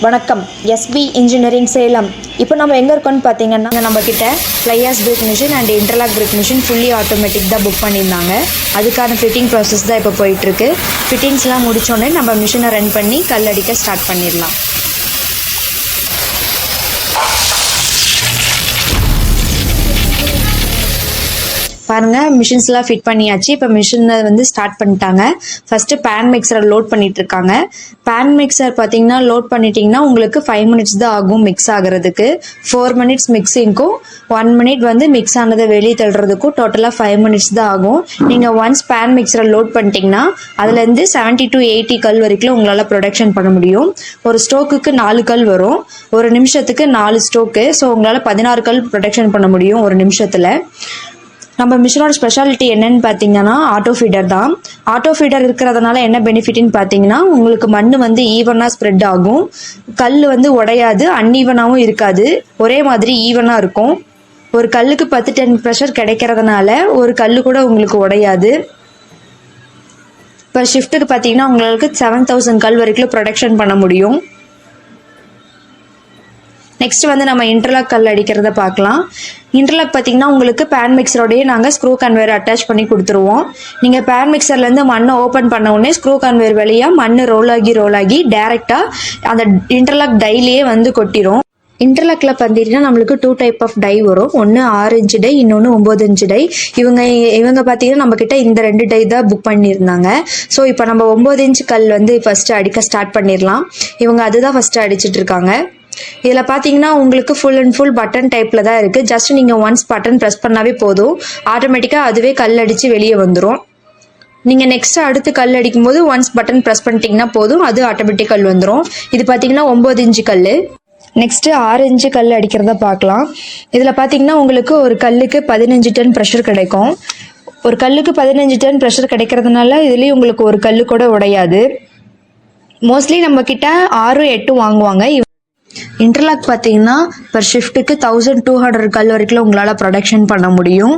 வணக்கம், SP engineering Salem. இப்போ நம்ம எங்கே இருக்கோம்னு பார்த்தீங்கன்னா, நம்மக்கிட்ட fly ash break machine and interlock break machine fully automatic தான் புக் பண்ணியிருந்தாங்க. அதுக்கான ஃபிட்டிங் ப்ராசஸ் தான் இப்போ போயிட்டுருக்கு. ஃபிட்டிங்ஸ்லாம் முடித்தோடனே நம்ம மிஷினை ரன் பண்ணி கல் அடிக்க ஸ்டார்ட் பண்ணிடலாம். பாருங்கள், மிஷின்ஸ்லாம் ஃபிட் பண்ணியாச்சு. இப்போ மிஷினை ஸ்டார்ட் பண்ணிட்டாங்க. ஃபஸ்ட்டு பேன் மிக்சரை லோட் பண்ணிட்டு இருக்காங்க. பேன் மிக்சர் பார்த்தீங்கன்னா லோட் பண்ணிட்டீங்கன்னா உங்களுக்கு 5 மினிட்ஸ் தான் ஆகும் மிக்ஸ் ஆகிறதுக்கு. 4 மினிட்ஸ் மிக்ஸிங்க்கும் 1 மினிட் மிக்ஸ் ஆனதை வெளியே தள்ளுறதுக்கும் டோட்டலாக 5 மினிட்ஸ் தான் ஆகும். நீங்கள் ஒன்ஸ் பேன் மிக்சரை லோட் பண்ணிட்டீங்கன்னா அதுலேருந்து 70 to 80 கல் வரைக்கும் உங்களால் ப்ரொடக்ஷன் பண்ண முடியும். ஒரு ஸ்டோக்குக்கு 4 கல் வரும். ஒரு நிமிஷத்துக்கு 4 ஸ்டோக்கு. ஸோ உங்களால் 16 கல் ப்ரொடக்ஷன் பண்ண முடியும் ஒரு நிமிஷத்தில். நம்ம மிஷினோட ஸ்பெஷாலிட்டி என்னன்னு பார்த்தீங்கன்னா ஆட்டோ ஃபீடர் தான். ஆட்டோ ஃபீடர் இருக்கிறதுனால என்ன பெனிஃபிட்னு பார்த்தீங்கன்னா, உங்களுக்கு மண் ஈவனாக ஸ்ப்ரெட் ஆகும். கல் உடையாது, அன்ஈவனாகவும் இருக்காது, ஒரே மாதிரி ஈவனாக இருக்கும். ஒரு கல்லுக்கு 10 டன் ப்ரெஷர் கிடைக்கிறதுனால ஒரு கல் கூட உங்களுக்கு உடையாது. இப்போ ஷிஃப்ட்டுக்கு பார்த்தீங்கன்னா உங்களுக்கு 7000 கல் வரைக்கும் ப்ரொடக்ஷன் பண்ண முடியும். நெக்ஸ்ட் நம்ம இன்டர்லாக் கல் அடிக்கிறத பார்க்கலாம். இன்டர்லாக் பார்த்தீங்கன்னா உங்களுக்கு பேன் மிக்சரோடையே நாங்கள் ஸ்க்ரூ கன்வேர் அட்டாச் பண்ணி கொடுத்துருவோம். நீங்கள் பேன் மிக்சர்லேருந்து மண்ணை ஓப்பன் பண்ண உடனே ஸ்க்ரூ கன்வேர் வழியாக மண் ரோல் ஆகி டேரெக்டாக அந்த இன்டர்லாக் டைலேயே கொட்டிடும். இன்டர்லாக்ல பார்த்தீங்கன்னா நம்மளுக்கு 2 டைப் ஆஃப் டை வரும். ஒன்று 6 இன்ச்சு டை, இன்னொன்று 9 இன்ச்சு டை. இவங்க பார்த்தீங்கன்னா நம்மக்கிட்ட இந்த 2 டை தான் புக் பண்ணியிருந்தாங்க. ஸோ இப்போ நம்ம 9 இன்ச்சு கல் ஃபஸ்ட்டு அடிக்க ஸ்டார்ட் பண்ணிடலாம். இவங்க அதுதான் ஃபஸ்ட்டு அடிச்சிட்டு இருக்காங்க. இதில் பார்த்தீங்கன்னா உங்களுக்கு ஃபுல் அண்ட் ஃபுல் பட்டன் டைப்பில் தான் இருக்குது. ஜஸ்ட் நீங்கள் ஒன்ஸ் பட்டன் ப்ரெஸ் பண்ணாவே போதும், ஆட்டோமேட்டிக்காக அதுவே கல் அடித்து வெளியே வந்துடும். நீங்கள் நெக்ஸ்ட் அடுத்து கல் அடிக்கும்போது ஒன்ஸ் பட்டன் ப்ரெஸ் பண்ணிட்டீங்கன்னா போதும், அது ஆட்டோமேட்டிக் கல் வந்துடும். இது பார்த்தீங்கன்னா 9 இன்ச்சு கல். நெக்ஸ்ட்டு 6 இன்ச்சு கல் அடிக்கிறத பார்க்கலாம். இதில் பார்த்தீங்கன்னா உங்களுக்கு ஒரு கல்லுக்கு 15 டன் ப்ரெஷர் கிடைக்கும். ஒரு கல்லுக்கு 15 டன் ப்ரெஷர் கிடைக்கிறதுனால இதுலேயும் உங்களுக்கு ஒரு கல் கூட உடையாது. மோஸ்ட்லி நம்மக்கிட்ட 6, 8 வாங்குவாங்க. இன்டர்லாக் பார்த்தீங்கன்னா பர் ஷிஃப்ட்டுக்கு 1200 கல் வரைக்கும் உங்களால் ப்ரொடக்ஷன் பண்ண முடியும்.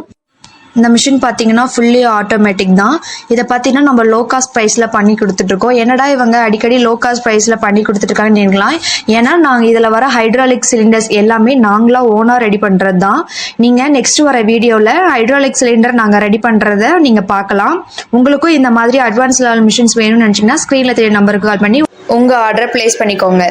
இந்த மிஷின் பார்த்தீங்கன்னா ஃபுல்லி ஆட்டோமேட்டிக் தான். இதை பார்த்தீங்கன்னா நம்ம லோ காஸ்ட் ப்ரைஸில் பண்ணி கொடுத்துட்ருக்கோம். என்னடா இவங்க அடிக்கடி லோ காஸ்ட் ப்ரைஸில் பண்ணி கொடுத்துட்ருக்காங்கன்னு நினைக்கலாம். ஏன்னா நாங்கள் இதில் வர ஹைட்ராலிக் சிலிண்டர்ஸ் எல்லாமே நாங்களாக ஓனாக ரெடி பண்ணுறது தான். நீங்கள் நெக்ஸ்ட் வர வீடியோவில் ஹைட்ராலிக் சிலிண்டர் நாங்கள் ரெடி பண்ணுறத நீங்கள் பார்க்கலாம். உங்களுக்கும் இந்த மாதிரி அட்வான்ஸ் லெவல் மிஷின்ஸ் வேணும்னு நினச்சிங்கன்னா ஸ்க்ரீனில் தெரிய நம்பருக்கு கால் பண்ணி உங்கள் ஆர்டரை ப்ளேஸ் பண்ணிக்கோங்க.